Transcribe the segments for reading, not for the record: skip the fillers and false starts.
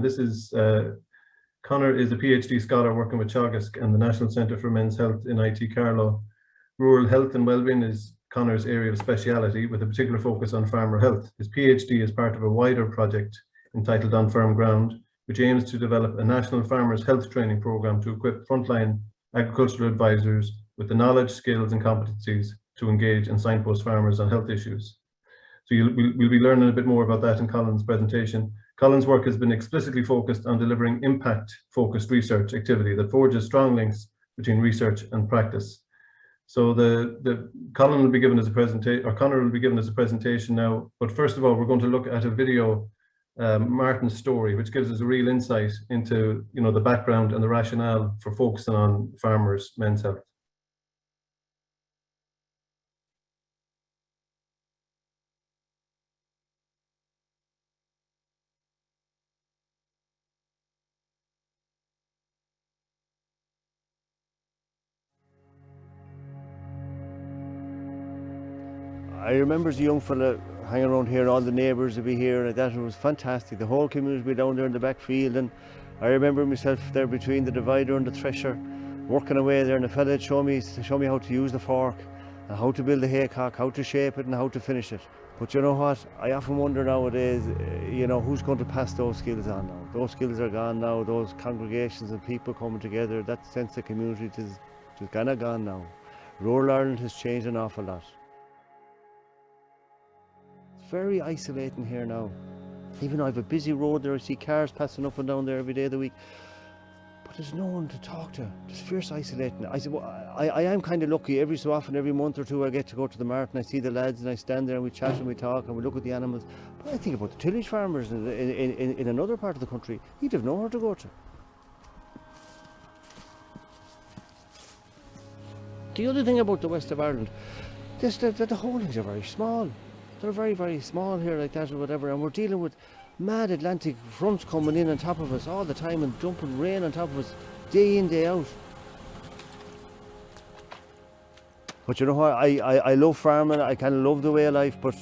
This is Conor is a PhD scholar working with Teagasc and the National Centre for Men's Health in IT Carlow. Rural health and wellbeing is Conor's area of speciality, with a particular focus on farmer health. His PhD is part of a wider project entitled On Firm Ground, which aims to develop a national farmers' health training programme to equip frontline agricultural advisors with the knowledge, skills and competencies to engage and signpost farmers on health issues. So we'll be learning a bit more about that in Colin's presentation. Colin's work has been explicitly focused on delivering impact-focused research activity that forges strong links between research and practice. So Colin will be given as a presentation, or Conor will be given as a presentation now. But first of all, we're going to look at a video, Martin's story, which gives us a real insight into the background and the rationale for focusing on farmers' men's health. I remember as a young fella hanging around here, and all the neighbours would be here, and that was fantastic. The whole community would be down there in the back field, and I remember myself there between the divider and the thresher, working away there, and a fella would show me how to use the fork, and how to build a haycock, how to shape it, and how to finish it. But you know what? I often wonder nowadays, who's going to pass those skills on now? Those skills are gone now. Those congregations and people coming together, that sense of community is kind of gone now. Rural Ireland has changed an awful lot. Very isolating here now. Even though I have a busy road there, I see cars passing up and down there every day of the week, but there's no one to talk to. It's fierce isolating. I said, well, I am kind of lucky. Every so often, every month or two, I get to go to the mart and I see the lads and I stand there and we chat and we talk and we look at the animals. But I think about the tillage farmers in another part of the country. He'd have nowhere to go to. The other thing about the west of Ireland is that the holdings are very small. They're very, very small here like that or whatever, and we're dealing with mad Atlantic fronts coming in on top of us all the time and dumping rain on top of us day in, day out. But you know what, I love farming, I kind of love the way of life, but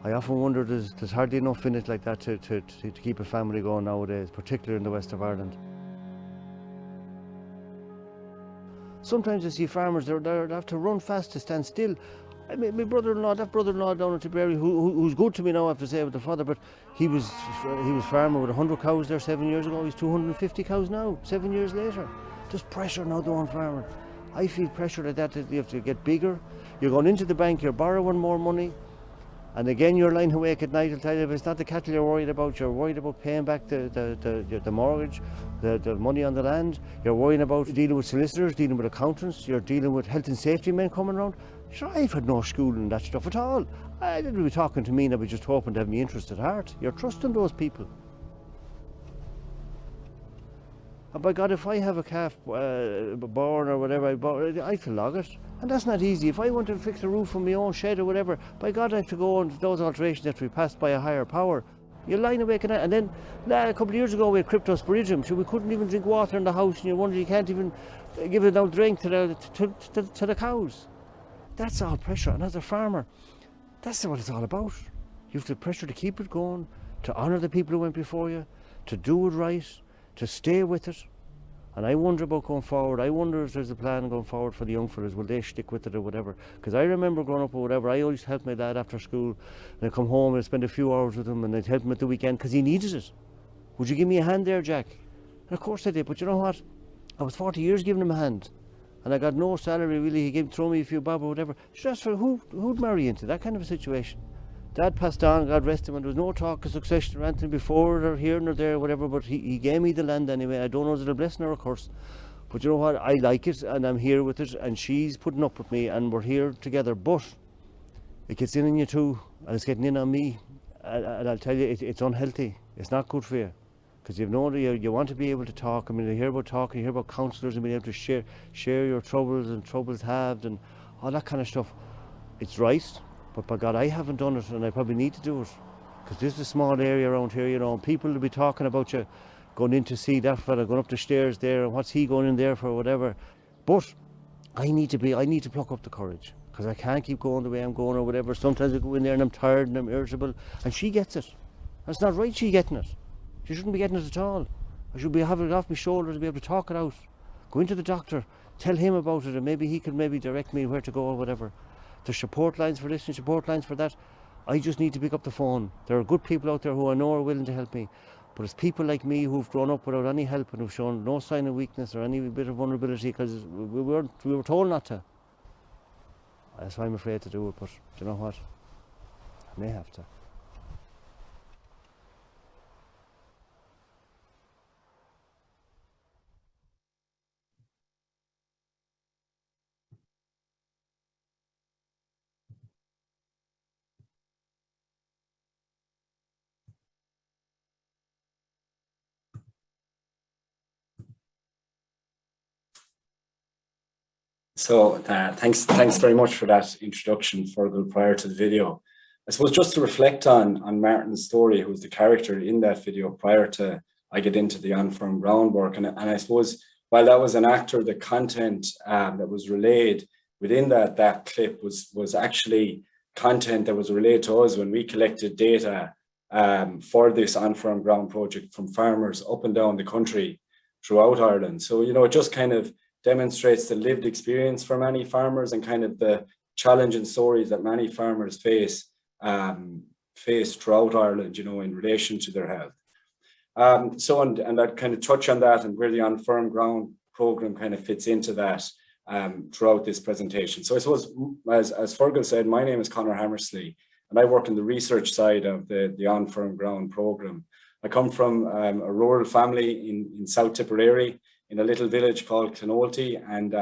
I often wonder there's hardly enough in it like that to keep a family going nowadays, particularly in the west of Ireland. Sometimes I see farmers, they have to run fast to stand still. I mean, my brother-in-law, that brother-in-law down in Tipperary, who's good to me now, I have to say, with the father, but he was farming with 100 cows there 7 years ago. He's 250 cows now, 7 years later. There's pressure now doing farming. I feel pressure like that you have to get bigger. You're going into the bank, you're borrowing more money, and again you're lying awake at night. I'll tell you, if it's not the cattle you're worried about paying back the mortgage, the money on the land. You're worrying about dealing with solicitors, dealing with accountants, you're dealing with health and safety men coming around. Sure, I've had no school in that stuff at all. I didn't be talking to me, and I was just hoping to have my interest at heart. You're trusting those people. And by God, if I have a calf born or whatever, I feel log it. And that's not easy. If I want to fix a roof on my own shed or whatever, by God, I have to go, and those alterations have to be passed by a higher power. You're lying awake at night. And then a couple of years ago we had cryptosporidium, so we couldn't even drink water in the house, and you wonder you can't even give it out drink to the cows. That's all pressure, and as a farmer, that's what it's all about. You have the pressure to keep it going, to honour the people who went before you, to do it right, to stay with it. And I wonder about going forward. I wonder if there's a plan going forward for the young fellas. Will they stick with it or whatever? Because I remember growing up or whatever, I always helped my dad after school, and I'd come home and I'd spend a few hours with him, and I'd help him at the weekend because he needed it. Would you give me a hand there, Jack? And of course I did, but you know what? I was 40 years giving him a hand. And I got no salary really. He throw me a few bob or whatever. Just for who'd marry into that kind of a situation? Dad passed on, God rest him, and there was no talk of succession or anything before or here nor there or whatever, but he gave me the land anyway. I don't know if it's a blessing or a curse. But you know what? I like it, and I'm here with it, and she's putting up with me, and we're here together. But it gets in on you too, and it's getting in on me. And I'll tell you, it's unhealthy. It's not good for you. Because you want to be able to talk. I mean, you hear about talking, you hear about counsellors and being able to share your troubles and troubles halved and all that kind of stuff. It's right, but by God, I haven't done it, and I probably need to do it. Because this is a small area around here, and people will be talking about you going in to see that fella going up the stairs there, and what's he going in there for, or whatever. But I need to pluck up the courage, because I can't keep going the way I'm going or whatever. Sometimes I go in there and I'm tired and I'm irritable, and she gets it. That's not right, she getting it. She shouldn't be getting it at all. I should be having it off my shoulder to be able to talk it out. Go into the doctor, tell him about it, and maybe he can maybe direct me where to go or whatever. There's support lines for this and support lines for that. I just need to pick up the phone. There are good people out there who I know are willing to help me. But it's people like me who've grown up without any help and who've shown no sign of weakness or any bit of vulnerability because we were told not to. That's why I'm afraid to do it, but do you know what? I may have to. So thanks very much for that introduction, Fergal, prior to the video. I suppose just to reflect on Martin's story, who's the character in that video, prior to I get into the on firm groundwork. And I suppose while that was an actor, the content that was relayed within that clip was actually content that was relayed to us when we collected data for this on firm ground project from farmers up and down the country throughout Ireland. So, you know, it just kind of demonstrates the lived experience for many farmers and kind of the challenging stories that many farmers face throughout Ireland, you know, in relation to their health. And I'd kind of touch on that and where the On Firm Ground program kind of fits into that throughout this presentation. So I suppose, as Fergal said, my name is Conor Hammersley, and I work in the research side of the On Firm Ground program. I come from a rural family in South Tipperary, in a little village called Clonolty, and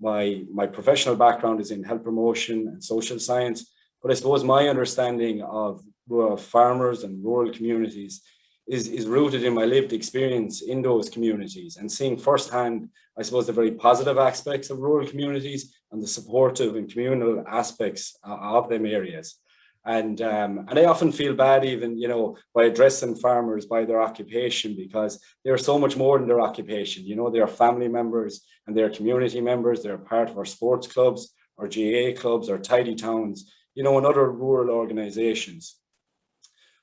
my professional background is in health promotion and social science. But I suppose my understanding of rural farmers and rural communities is rooted in my lived experience in those communities and seeing firsthand, I suppose, the very positive aspects of rural communities and the supportive and communal aspects of them areas. And I often feel bad even, you know, by addressing farmers by their occupation, because they're so much more than their occupation. You know, they're family members and they're community members. They're part of our sports clubs, our GAA clubs, our tidy towns, you know, and other rural organizations.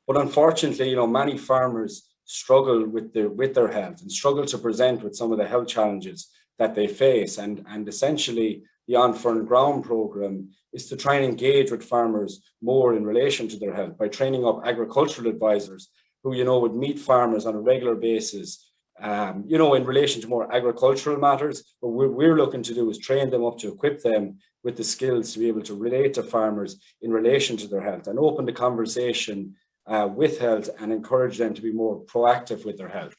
But unfortunately, you know, many farmers struggle with their health and struggle to present with some of the health challenges that they face. And essentially, the On Firm Ground program is to try and engage with farmers more in relation to their health by training up agricultural advisors who, you know, would meet farmers on a regular basis, you know, in relation to more agricultural matters. But what we're looking to do is train them up to equip them with the skills to be able to relate to farmers in relation to their health and open the conversation with health and encourage them to be more proactive with their health.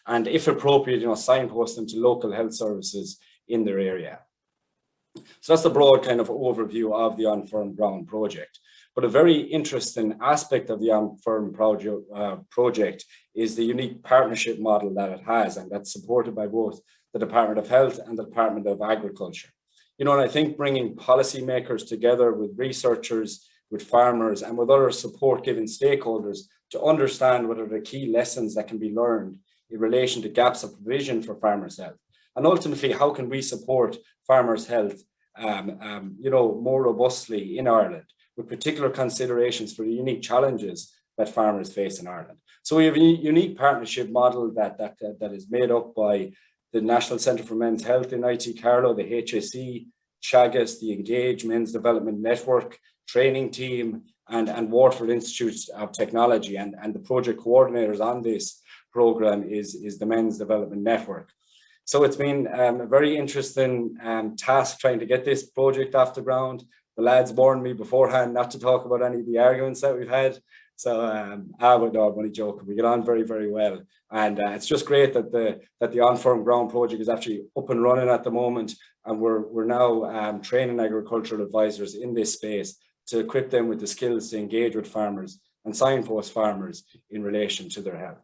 And if appropriate, you know, signpost them to local health services in their area. So that's the broad kind of overview of the On Firm Ground project. But a very interesting aspect of the On Firm project is the unique partnership model that it has, and that's supported by both the Department of Health and the Department of Agriculture. You know, and I think bringing policymakers together with researchers, with farmers, and with other support-giving stakeholders to understand what are the key lessons that can be learned in relation to gaps of provision for farmers' health. And ultimately, how can we support farmers' health, you know, more robustly in Ireland, with particular considerations for the unique challenges that farmers face in Ireland. So we have a unique partnership model that is made up by the National Centre for Men's Health in IT Carlow, the HSE, Teagasc, the Engage Men's Development Network, training team, and Waterford Institute of Technology. And the project coordinators on this program is the Men's Development Network. So it's been a very interesting task trying to get this project off the ground. The lads warned me beforehand not to talk about any of the arguments that we've had. So but no, I'm only joking. We get on very, very well. And it's just great that the On Firm Ground project is actually up and running at the moment. And we're now training agricultural advisors in this space to equip them with the skills to engage with farmers and signpost farmers in relation to their health.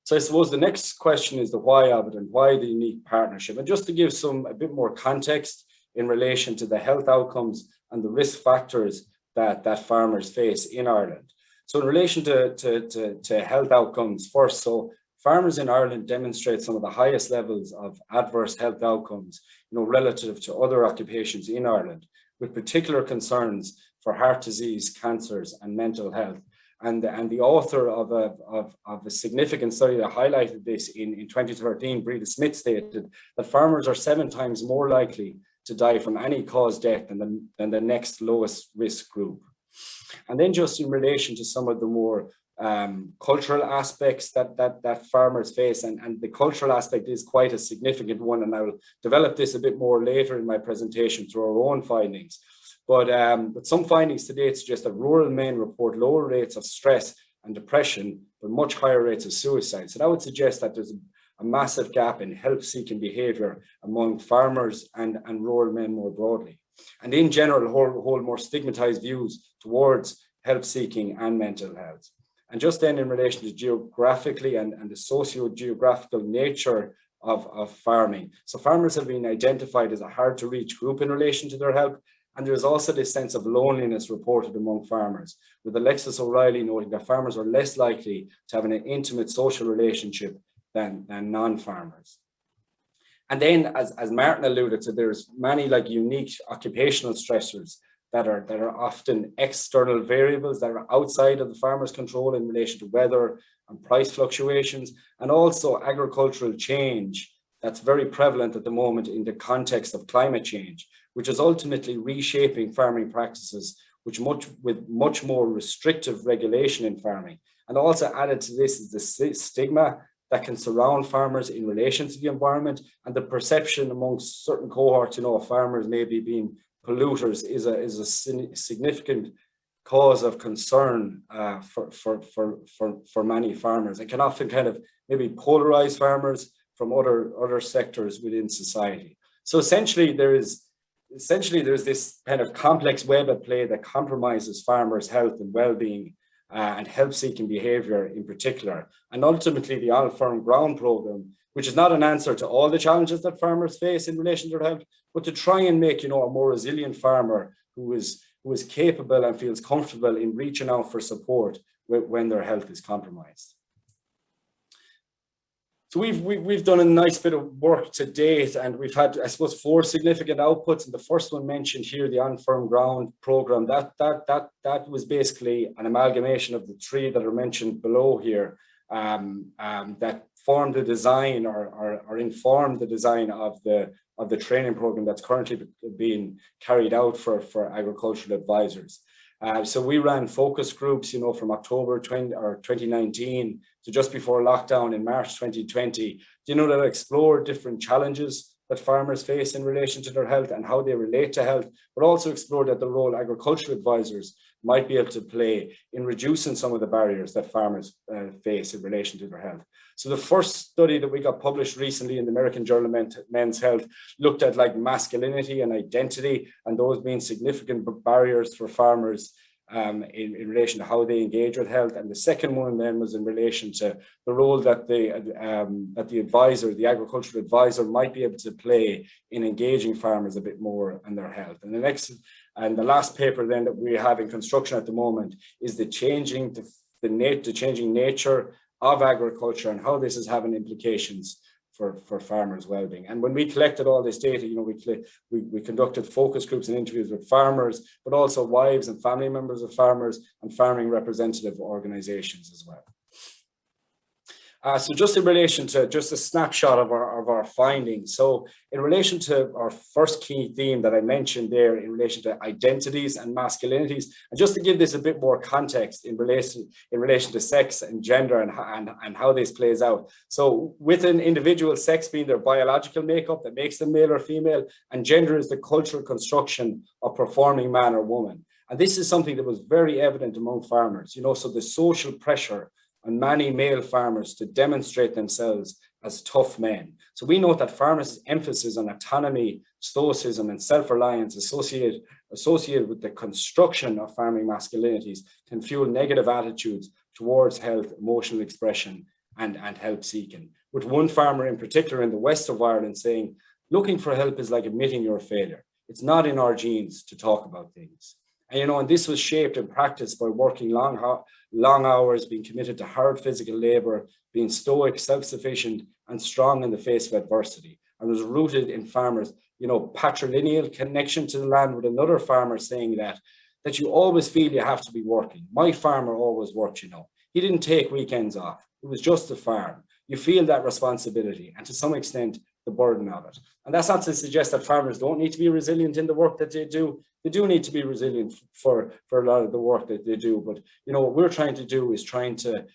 So I suppose the next question is the why of it and why the unique partnership. And just to give a bit more context in relation to the health outcomes and the risk factors that farmers face in Ireland. So in relation to health outcomes first, so farmers in Ireland demonstrate some of the highest levels of adverse health outcomes, you know, relative to other occupations in Ireland, with particular concerns for heart disease, cancers, and mental health. And the author of a significant study that highlighted this in 2013, Breda Smith, stated that farmers are 7 times more likely to die from any cause death than the next lowest risk group. And then just in relation to some of the more cultural aspects that farmers face, and the cultural aspect is quite a significant one, and I will develop this a bit more later in my presentation through our own findings. But some findings to date suggest that rural men report lower rates of stress and depression, but much higher rates of suicide. So that would suggest that there's a massive gap in help-seeking behaviour among farmers and rural men more broadly. And in general, hold more stigmatised views towards help-seeking and mental health. And just then in relation to geographically and the socio-geographical nature of farming. So farmers have been identified as a hard-to-reach group in relation to their help. And there's also this sense of loneliness reported among farmers, with Alexis O'Reilly noting that farmers are less likely to have an intimate social relationship than non-farmers. And then, as Martin alluded to, there's many like unique occupational stressors that are often external variables that are outside of the farmer's control in relation to weather and price fluctuations, and also agricultural change that's very prevalent at the moment in the context of climate change, which is ultimately reshaping farming practices, with much more restrictive regulation in farming. And also added to this is the stigma that can surround farmers in relation to the environment, and the perception amongst certain cohorts, of farmers maybe being polluters is a significant cause of concern for many farmers. It can often kind of maybe polarize farmers from other sectors within society. So essentially there's this kind of complex web at play that compromises farmers' health and well-being and help-seeking behaviour in particular. And ultimately the On Firm Ground programme, which is not an answer to all the challenges that farmers face in relation to their health, but to try and make a more resilient farmer who is capable and feels comfortable in reaching out for support when their health is compromised. So we've done a nice bit of work to date, and we've had, I suppose, 4 significant outputs. And the first one mentioned here, the On Firm Ground programme, that was basically an amalgamation of the 3 that are mentioned below here, that formed the design or informed the design of the training programme that's currently being carried out for agricultural advisors. So we ran focus groups, from October 2019 to just before lockdown in March 2020, that explore different challenges that farmers face in relation to their health and how they relate to health, but also explore that the role agricultural advisors might be able to play in reducing some of the barriers that farmers face in relation to their health. So the first study that we got published recently in the American Journal of Men's Health looked at like masculinity and identity, and those being significant barriers for farmers in relation to how they engage with health. And the second one then was in relation to the role that the advisor, the agricultural advisor, might be able to play in engaging farmers a bit more in their health. And the last paper then that we have in construction at the moment is the changing nature of agriculture and how this is having implications for farmers' well-being. And when we collected all this data, we conducted focus groups and interviews with farmers, but also wives and family members of farmers and farming representative organizations as well. So just in relation to just a snapshot of our findings. So in relation to our first key theme that I mentioned there in relation to identities and masculinities, and just to give this a bit more context in relation to sex and gender and how this plays out. So with an individual, sex being their biological makeup that makes them male or female, and gender is the cultural construction of performing man or woman. And this is something that was very evident among farmers, so the social pressure on many male farmers to demonstrate themselves as tough men. So we note that farmers' emphasis on autonomy, stoicism, and self-reliance associated with the construction of farming masculinities can fuel negative attitudes towards health, emotional expression, and help seeking. With one farmer in particular in the west of Ireland saying, looking for help is like admitting you're a failure. It's not in our genes to talk about things. And this was shaped in practice by working long hours, being committed to hard physical labor, being stoic, self-sufficient, and strong in the face of adversity. And was rooted in farmers, patrilineal connection to the land, with another farmer saying that that you always feel you have to be working. My farmer always worked, you know. He didn't take weekends off. It was just the farm. You feel that responsibility and to some extent the burden of it. And that's not to suggest that farmers don't need to be resilient in the work that they do. They do need to be resilient for a lot of the work that they do. But, you know, what we're trying to do is trying to,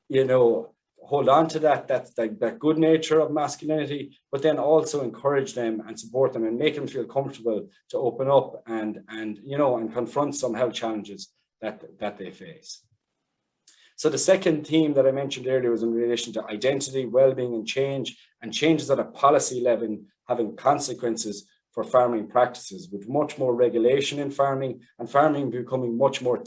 you know, hold on to that good nature of masculinity, but then also encourage them and support them and make them feel comfortable to open up and you know, and confront some health challenges that they face. So the second theme that I mentioned earlier was in relation to identity, well-being and changes at a policy level having consequences for farming practices, with much more regulation in farming and farming becoming much more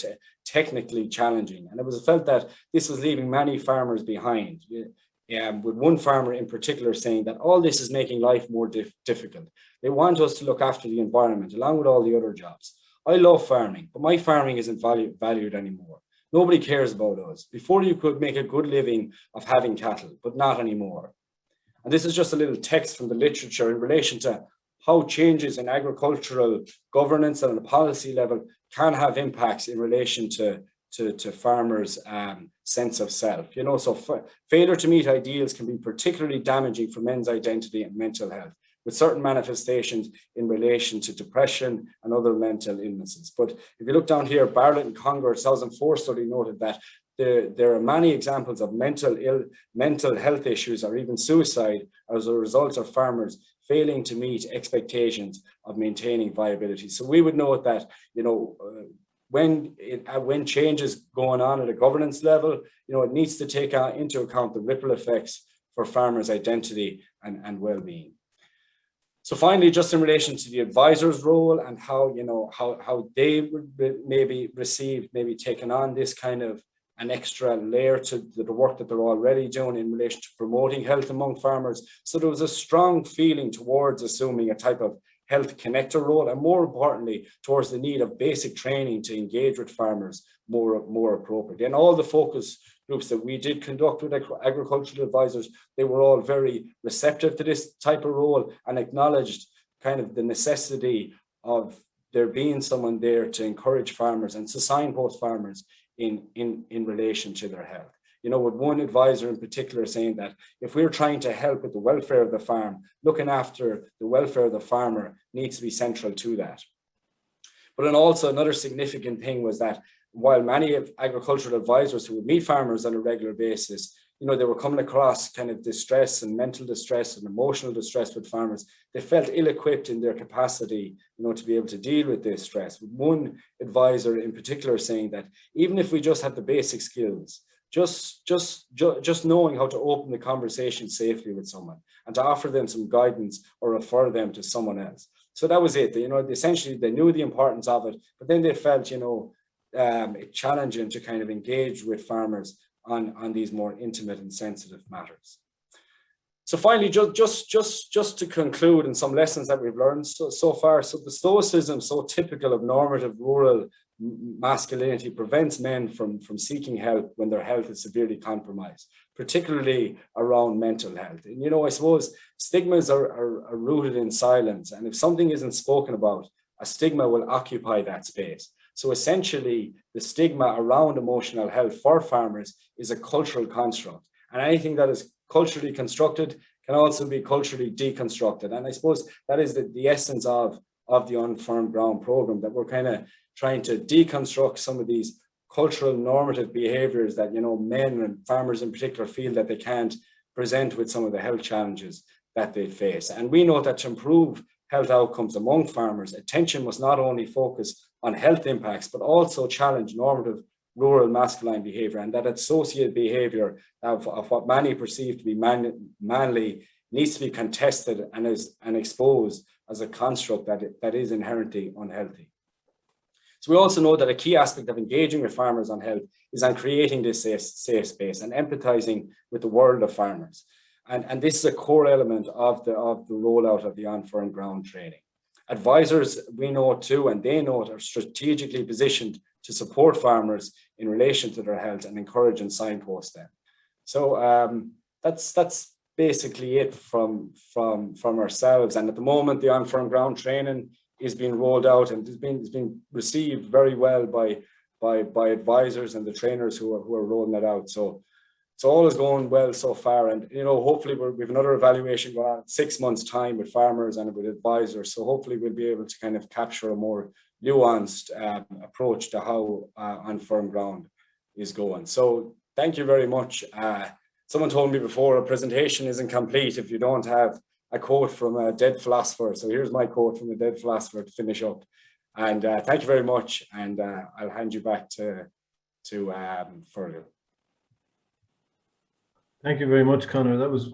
technically challenging. And it was felt that this was leaving many farmers behind, with one farmer in particular saying that all this is making life more difficult. They want us to look after the environment along with all the other jobs. I love farming, but my farming isn't valued anymore. Nobody cares about us. Before you could make a good living of having cattle, but not anymore. And this is just a little text from the literature in relation to how changes in agricultural governance and at a policy level can have impacts in relation to farmers' sense of self. You know, so failure to meet ideals can be particularly damaging for men's identity and mental health, with certain manifestations in relation to depression and other mental illnesses. But if you look down here, Bartlett and Conor 2004 study noted that there are many examples of mental health issues or even suicide as a result of farmers failing to meet expectations of maintaining viability. So we would note that, you know, when change is going on at a governance level, you know, it needs to take into account the ripple effects for farmers' identity and well-being. So finally, just in relation to the advisor's role and how, you know, how they would maybe taken on this kind of an extra layer to the work that they're already doing in relation to promoting health among farmers. So there was a strong feeling towards assuming a type of health connector role, and more importantly, towards the need of basic training to engage with farmers more appropriately. And all the focus groups that we did conduct with agricultural advisors, they were all very receptive to this type of role and acknowledged kind of the necessity of there being someone there to encourage farmers and to signpost farmers in relation to their health. You know, with one advisor in particular saying that if we're trying to help with the welfare of the farm, looking after the welfare of the farmer needs to be central to that. But then also another significant thing was that while many of agricultural advisors who would meet farmers on a regular basis, you know, they were coming across kind of distress and mental distress and emotional distress with farmers, they felt ill-equipped in their capacity, you know, to be able to deal with this stress. With one advisor in particular saying that even if we just had the basic skills, just knowing how to open the conversation safely with someone and to offer them some guidance or refer them to someone else. So that was it. You know, essentially they knew the importance of it, but then they felt, you know, challenging to kind of engage with farmers on these more intimate and sensitive matters. So finally, just to conclude, and some lessons that we've learned so far. So the stoicism, so typical of normative rural masculinity, prevents men from seeking help when their health is severely compromised, particularly around mental health. And, you know, I suppose stigmas are rooted in silence. And if something isn't spoken about, a stigma will occupy that space. So essentially, the stigma around emotional health for farmers is a cultural construct. And anything that is culturally constructed can also be culturally deconstructed. And I suppose that is the essence of the Unfirm Ground program, that we're kind of trying to deconstruct some of these cultural normative behaviors that, you know, men and farmers in particular feel that they can't present with some of the health challenges that they face. And we know that to improve health outcomes among farmers, attention must not only focus on health impacts, but also challenge normative rural masculine behavior, and that associated behavior of what many perceive to be manly needs to be contested and exposed as a construct that is inherently unhealthy. So we also know that a key aspect of engaging with farmers on health is on creating this safe space and empathizing with the world of farmers. And this is a core element of the rollout of the On-Firm Ground training. Advisors, we know too, and they know, are strategically positioned to support farmers in relation to their health and encourage and signpost them. So that's basically it from ourselves. And at the moment, the On-Firm Ground training is being rolled out and is being received very well by advisors and the trainers who are rolling it out. So all is going well so far, and hopefully we have another evaluation going on 6 months' time with farmers and with advisors. So hopefully we'll be able to kind of capture a more nuanced approach to how on firm ground is going. So thank you very much. Someone told me before, a presentation isn't complete if you don't have a quote from a dead philosopher. So here's my quote from a dead philosopher to finish up. And thank you very much. And I'll hand you back to Fergal. Thank you very much, Conor. That was